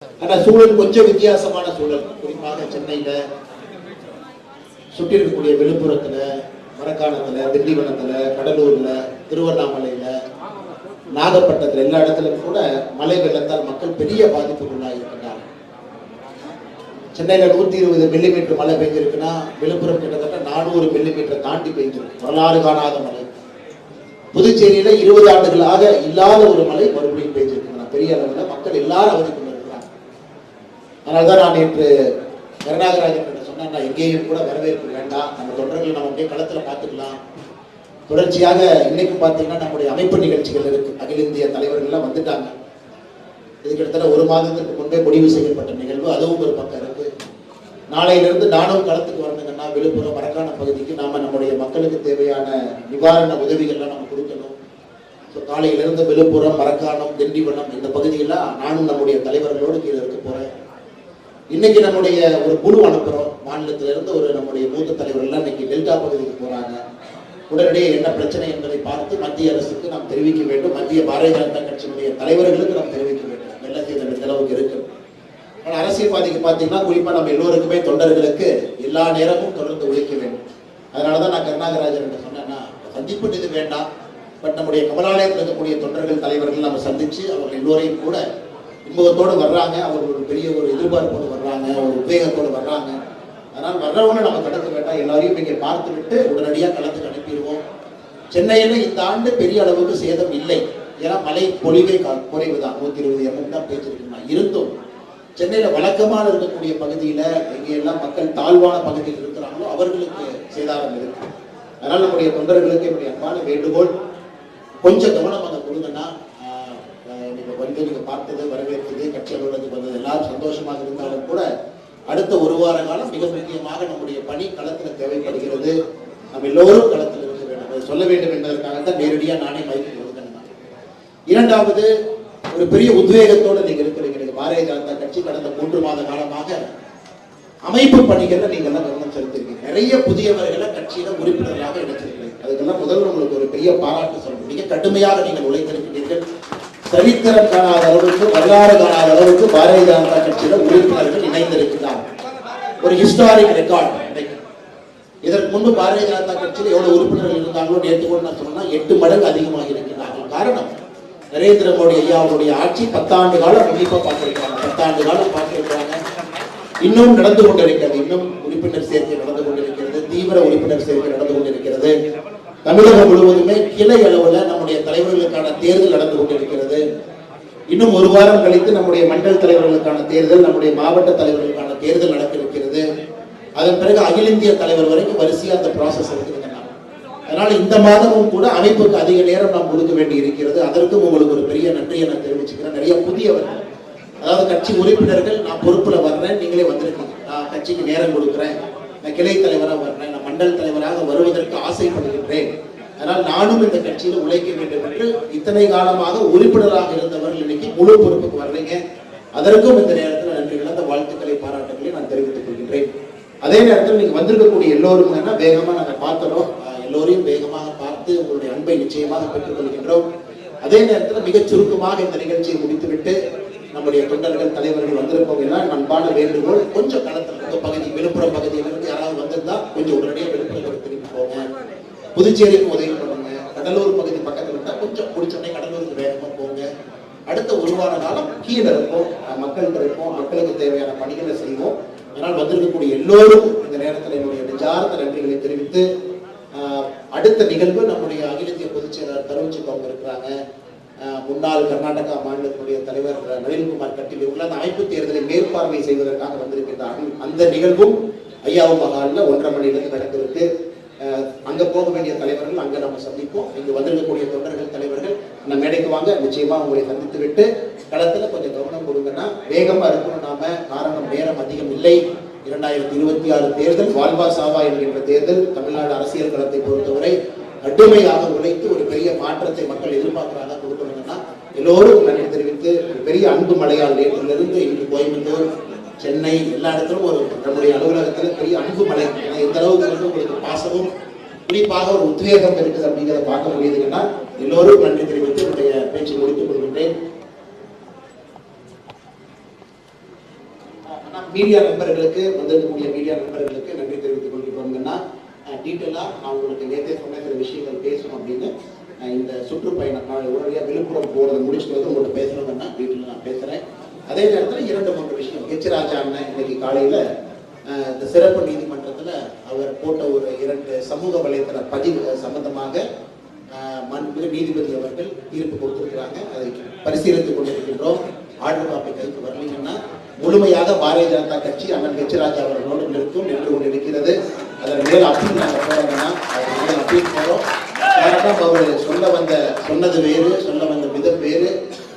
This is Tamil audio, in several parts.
ஆனா சூழல் கொஞ்சம் வித்தியாசமான சூழல். குறிப்பாக சென்னையில சுற்றி இருக்கக்கூடிய விழுப்புரத்துல, மரக்காணத்துல, திண்டிவனத்துல, கடலூர்ல, திருவண்ணாமலையில, நாகப்பட்டினத்துல எல்லா இடத்துலயும் கூட மழை வெள்ளத்தால் மக்கள் பெரிய பாதிப்புக்குள்ளாக இருக்கின்றாங்க. சென்னையில 120 மில்லிமீட்டர் மழை பெய்ஞ்சிருக்குன்னா விழுப்புரம் கிட்டத்தட்ட 400 மில்லிமீட்டர் தாண்டி பெய்ஞ்சிருக்கு. வரலாறு காணாத மழை. புதுச்சேரியில 20 ஆண்டுகளாக இல்லாத ஒரு மழை மறுபடியும் பெய்ஞ்சிருக்கு. பெரிய அளவில் மக்கள் எல்லாரும் அவதி கொண்டிருக்கிறாங்க. அதனால்தான் நான் நேற்று கருணாகராஜன் சொன்னேன், எங்கேயும் கூட வரவேற்பு வேண்டாம், நம்ம தொண்டர்கள் நம்ம அப்படியே களத்துல பார்த்துக்கலாம். தொடர்ச்சியாக இன்னைக்கு பார்த்தீங்கன்னா நம்முடைய அமைப்பு நிகழ்ச்சிகள் இருக்கு. அகில இந்திய தலைவர்கள்லாம் வந்துட்டாங்க. இது கிட்டத்தட்ட 1 மாதத்துக்கு முன்பே முடிவு செய்யப்பட்ட நிகழ்வு. அதுவும் ஒரு பக்கம் இருக்கு. நாளையிலிருந்து நானும் களத்துக்கு வரணுங்கன்னா விழுப்புரம் மரக்காண பகுதிக்கு நாம நம்முடைய மக்களுக்கு தேவையான நிவாரண உதவிகள்லாம் நம்ம கொடுக்கணும். ஸோ காலையிலிருந்து விழுப்புரம், மரக்காணம், திண்டிவனம் இந்த பகுதியெல்லாம் நானும் நம்முடைய தலைவர்களோடு கீழே இருக்க போறேன். இன்னைக்கு நம்முடைய ஒரு குழு அனுப்புறோம். மாநிலத்திலிருந்து ஒரு நம்முடைய மூத்த தலைவர்கள்லாம் இன்னைக்கு டெல்டா பகுதிக்கு போறாங்க. உடனடியே என்ன பிரச்சனை என்பதை பார்த்து மத்திய அரசுக்கு நாம் தெரிவிக்க வேண்டும். மத்திய பாரதிய ஜனதா கட்சியினுடைய தலைவர்களுக்கு நாம் தெரிவிக்க வேண்டும். வெள்ளத்தில் இந்த அளவுக்கு இருக்கு. ஆனால் அரசியல்வாதிக்கு பார்த்தீங்கன்னா குறிப்பா நம்ம எல்லோருக்குமே தொண்டர்களுக்கு எல்லா நேரமும் தொடர்ந்து உழைக்க வேண்டும். அதனாலதான் நான் கருணாகராஜன் சொன்னேன்னா சந்திப்பு இது வேண்டாம், பட் நம்முடைய கமலாலயத்தில் இருக்கக்கூடிய தொண்டர்கள் தலைவர்கள் நம்ம சந்திச்சு அவர்கள் எல்லோரையும் கூட இன்பத்தோடு வர்றாங்க. அவர்கள் ஒரு பெரிய ஒரு எதிர்பார்ப்போடு வர்றாங்க, ஒரு உத்வேகத்தோடு வர்றாங்க. அதனால் வர்றவங்க நம்ம கடக்க வேண்டாம், எல்லாரையும் இங்கே பார்த்து விட்டு உடனடியாக களத்துக்கு அனுப்பிடுவோம். சென்னையில் இந்த ஆண்டு பெரிய அளவுக்கு சேதம் இல்லை. ஏன்னா மழை பொழிவே குறைவு தான், 120 mm தான் பேச்சிருக்குன்னா. இருந்தும் சென்னையில் வழக்கமாக இருக்கக்கூடிய பகுதியில் எங்கெல்லாம் மக்கள் தாழ்வான பகுதியில் இருக்கிறாங்களோ அவர்களுக்கு சேதாரம் இருக்கு. அதனால் நம்முடைய தொண்டர்களுக்கு என்னுடைய அன்பான வேண்டுகோள், கொஞ்சம் கவனம் அங்கே கொடுங்கன்னா நீங்க பார்த்தது, வரவேற்றது, கட்சி அலுவலகத்துக்கு வந்தது எல்லாரும் சந்தோஷமாக இருந்தாலும் கூட அடுத்த 1 வார காலம் மிக முக்கியமாக நம்முடைய பணி களத்தில் தேவைப்படுகிறது. நம்ம எல்லோரும் களத்தில் இருக்க வேண்டும், அதை சொல்ல வேண்டும் என்பதற்காகத்தான் நேரடியாக நானே மைக்கு கொடுக்கிறேன். இரண்டாவது, ஒரு பெரிய உத்வேகத்தோடு நீங்க இருக்கிறீங்க. பாரதிய ஜனதா கட்சி கடந்த 3 மாத காலமாக அமைப்பு பணிகள்ல நீங்க எல்லாம் கவனம் செலுத்திருக்கீங்க. நிறைய புதியவர்களை கட்சியில உறுப்பினர்களாக எடுத்திருக்கிறீங்க. அதுக்கெல்லாம் முதல்ல உங்களுக்கு ஒரு பெரிய பாராட்டு சொல்லணும். மிக கடுமையாக நீங்கள் உழைத்திருக்கிறீர்கள். சரித்திரம் காணாத அளவுக்கு, வரலாறு காணாத அளவுக்கு பாரதிய ஜனதா கட்சியில உறுப்பினர்கள் இணைந்திருக்கிறார். ஒரு ஹிஸ்டாரிக் ரெக்கார்ட். இதற்கு முன்பு பாரதிய ஜனதா கட்சியில் எவ்வளவு உறுப்பினர்கள் இருந்தாங்களோ நேற்றுக்கொண்டு நான் சொன்னா 8 மடங்கு அதிகமாக இருக்கிறார்கள். காரணம், நரேந்திர மோடி ஐயா அவருடைய ஆட்சி 10 ஆண்டு காலம் கண்டிப்பா பார்த்திருக்காங்க. 10 ஆண்டு காலம் பார்த்திருக்கிறாங்க. இன்னும் நடந்து கொண்டிருக்கிறது. இன்னும் உறுப்பினர் சேர்க்கை நடந்து கொண்டிருக்கிறது. தீவிர உறுப்பினர் சேர்க்கை நடந்து கொண்டிருக்கிறது. தமிழகம் முழுவதுமே கிளை அளவுல நம்முடைய தலைவர்களுக்கான தேர்தல் நடந்து கொண்டிருக்கிறது. இன்னும் 1 வாரம் கழித்து நம்முடைய மண்டல் தலைவர்களுக்கான தேர்தல், நம்முடைய மாவட்ட தலைவர்களுக்கான தேர்தல் நடக்க இருக்கிறது. அதன் பிறகு அகில இந்திய தலைவர் வரைக்கும் வரிசையா அந்த ப்ராசஸ் இருக்குது. அதனால இந்த மாதமும் கூட அமைப்புக்கு அதிக நேரம் நாம் கொடுக்க வேண்டி இருக்கிறது. அதற்கும் உங்களுக்கு ஒரு பெரிய நன்றியை நான் தெரிவிச்சுக்கிறேன். நிறைய புதியவர்கள், அதாவது கட்சி உறுப்பினர்கள், நான் பொறுப்புல வர்றேன், நீங்களே வந்திருக்கீங்க, நான் கட்சிக்கு நேரம் கொடுக்குறேன், நான் கிளை தலைவராக வர்றேன், நான் மண்டல் தலைவராக வருவதற்கு ஆசைப்படுகின்றேன், அதனால் நானும் இந்த கட்சியில் உழைக்க வேண்டும் என்று இத்தனை காலமாக உறுப்பினராக இருந்தவர்கள் இன்னைக்கு முழு பொறுப்புக்கு வர்றீங்க. அதற்கும் இந்த நேரத்தில் நன்றி கலந்த வாழ்த்துக்களை, பாராட்டுகளை நான் தெரிவித்துக் கொள்கின்றேன். அதே நேரத்தில் நீங்க வந்திருக்கக்கூடிய எல்லோரும் வேகமா நாங்கள் பார்த்தோம், எல்லோரையும் வேகமாக பார்த்து உங்களுடைய அன்பை நிச்சயமாக பெற்றுக் கொள்கின்றோம். அதே நேரத்தில் மிகச் சுருக்கமாக இந்த நிகழ்ச்சியை முடித்துவிட்டு நம்முடைய தொண்டர்கள் தலைவர்கள் வந்திருப்பவங்க எல்லாம் அன்பான வேண்டுகோள், கொஞ்சம் களத்தில் இருக்க பகுதி, விழுப்புரம் பகுதியிலிருந்து யாராவது வந்திருந்தா கொஞ்சம் உடனடியாக விழுப்புரம் திரும்பி போங்க. புதுச்சேரிக்கு உதவி பண்ணுங்க. கடலூர் பகுதி பக்கத்தில் இருந்தா கொஞ்சம் பிடிச்சோடனே கடலூருக்கு வேகமா போங்க. அடுத்த 1 வார காலம் கீழே இருப்போம், மக்கள் இருப்போம், மக்களுக்கு தேவையான பணிகளை செய்வோம். அதனால் வந்திருக்கக்கூடிய எல்லோரும் இந்த நேரத்தில் என்னுடைய நெஞ்சார்ந்த நன்றிகளை தெரிவித்து, அடுத்த நிகழ்வு நம்முடைய அகில இந்திய பொதுச் செயலாளர் தருவச்சுக்கு அவங்க இருக்கிறாங்க. முன்னாள் கர்நாடகா மாநிலத்தினுடைய தலைவர் நளின்குமார் கட்டில் இவங்க அந்த அமைப்பு தேர்தலை மேற்பார்வை செய்வதற்காக வந்திருக்கிறார்கள். அந்த நிகழ்வும் ஐயாவு மகாலில் 1:30 மணியிலிருந்து நடந்திருக்கு. அங்க போக வேண்டிய தலைவர்கள் அங்க நம்ம சந்திப்போம். இங்க வந்திருக்கக்கூடிய தொண்டர்கள் தலைவர்கள் அந்த மேடைக்கு வாங்க, நிச்சயமா உங்களை சந்தித்து விட்டு களத்துல கொஞ்சம் கவனம் கொடுங்கன்னா வேகமா இருக்கணும். நாம காரணம் நேரம் அதிகம் இல்லை. 2026 தேர்தல் வாழ்வா சாவா என்கின்ற தேர்தல். தமிழ்நாடு அரசியல் களத்தை பொறுத்தவரை கடுமையாக உழைத்து ஒரு பெரிய மாற்றத்தை மக்கள் எதிர்பார்க்கிறாங்க, கொடுக்கணும்னா எல்லோரும் நன்றி தெரிவித்து, ஒரு பெரிய அன்பு மழையால் நேற்றிலிருந்து இன்று கோயம்புத்தூர், சென்னை எல்லா இடத்திலும் ஒரு நம்முடைய அலுவலகத்தில் பெரிய அன்பு மழை. எந்த அளவுக்கு உங்களுக்கு பாசமும் குறிப்பாக ஒரு உத்வேகம் இருக்குது அப்படிங்கிறத பார்க்க முடியுதுன்னா எல்லோரும் நன்றி தெரிவித்து என்னுடைய பேச்சை முடித்துக் கொள்கின்றேன். மீடியா நண்பர்களுக்கு வந்திருக்கக்கூடிய மீடியா நண்பர்களுக்கு நன்றி தெரிவித்துக் கொள்கிறோம்னா டீட்டெயிலாக நான் உங்களுக்கு நேற்றே சொன்ன சில விஷயங்கள் பேசணும் அப்படின்னு இந்த சுற்றுப்பயணம் நான் உடனடியாக விழுப்புரம் போகிறத முடிச்சுட்டு வந்து உங்கள்கிட்ட பேசணுங்கன்னா டீட்டெயிலாக நான் பேசுகிறேன். அதே நேரத்தில் 2-3 விஷயம் ஹெச் ராஜா அண்ணன் இன்னைக்கு காலையில் இந்த சிறப்பு நீதிமன்றத்தில் அவர் போட்ட ஒரு 2 சமூக வலைத்தள பதிவு சம்பந்தமாக மாண்புமிகு நீதிபதி அவர்கள் தீர்ப்பு கொடுத்திருக்கிறாங்க. அதை பரிசீலித்துக் கொண்டிருக்கின்றோம். ஆர்டர் காப்பி கைக்கு வரலீங்கன்னா முழுமையாக பாரதிய ஜனதா கட்சி அண்ணன் ஹெச் ராஜா அவர்களோடு நின்று கொண்டிருக்கிறது. அதன் மேல் அப்பீல் நாங்கள் போறோம்னா அப்பீல் போறோம். காரணம் அவர் சொன்னது வேறு, சொல்ல வந்த விதம் வேறு.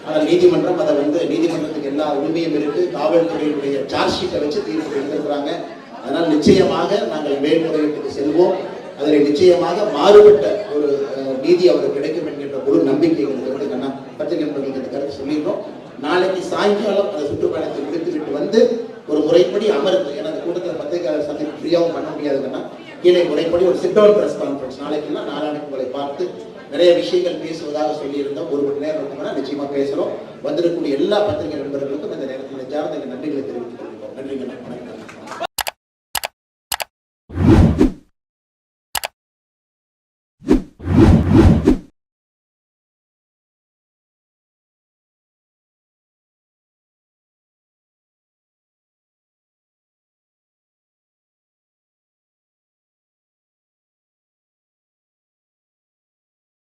ஆனால் நீதிமன்றம் அதை நீதிமன்றத்துக்கு எல்லா உரிமையும் இருக்கு. காவல்துறையினுடைய சார்ஜ் ஷீட்டை வச்சு தீர்ப்பு எடுத்திருக்கிறாங்க. அதனால் நிச்சயமாக நாங்கள் மேல்முறையீட்டுக்கு செல்வோம். அதில் நிச்சயமாக மாறுபட்ட ஒரு நீதி அவருக்கு கிடைக்கும் என்கின்ற ஒரு நம்பிக்கை எங்களுக்கு நான் பத்திரிகை நண்பர்களுக்கு கருத்து சொல்லிடுறோம். நாளைக்கு சாயங்காலம் அந்த சுற்றுப்பயணத்தை முடித்துவிட்டு வந்து ஒரு முறைப்படி அமர்ந்து எனது கூட்டத்தில் பத்திரிகையாளர் சந்திப்பு ஃப்ரீயாகவும் பண்ண முடியாதுன்னா கீழே முறைப்படி ஒரு சிட் டவுன் பிரஸ் கான்ஃபரன்ஸ் நாளைக்குன்னா நாளானைக்கு உங்களை பார்த்து நிறைய விஷயங்கள் பேசுவதாக சொல்லியிருந்தோம். 1 மணி நேரம் இருக்குன்னா நிச்சயமா பேசுகிறோம். வந்திருக்கக்கூடிய எல்லா பத்திரிகை நண்பர்களுக்கும் இந்த நேரத்தில் நெஞ்சார்ந்த நன்றிகளை தெரிவித்துக் கொள்கிறோம். நன்றிங்க. வணக்கம்.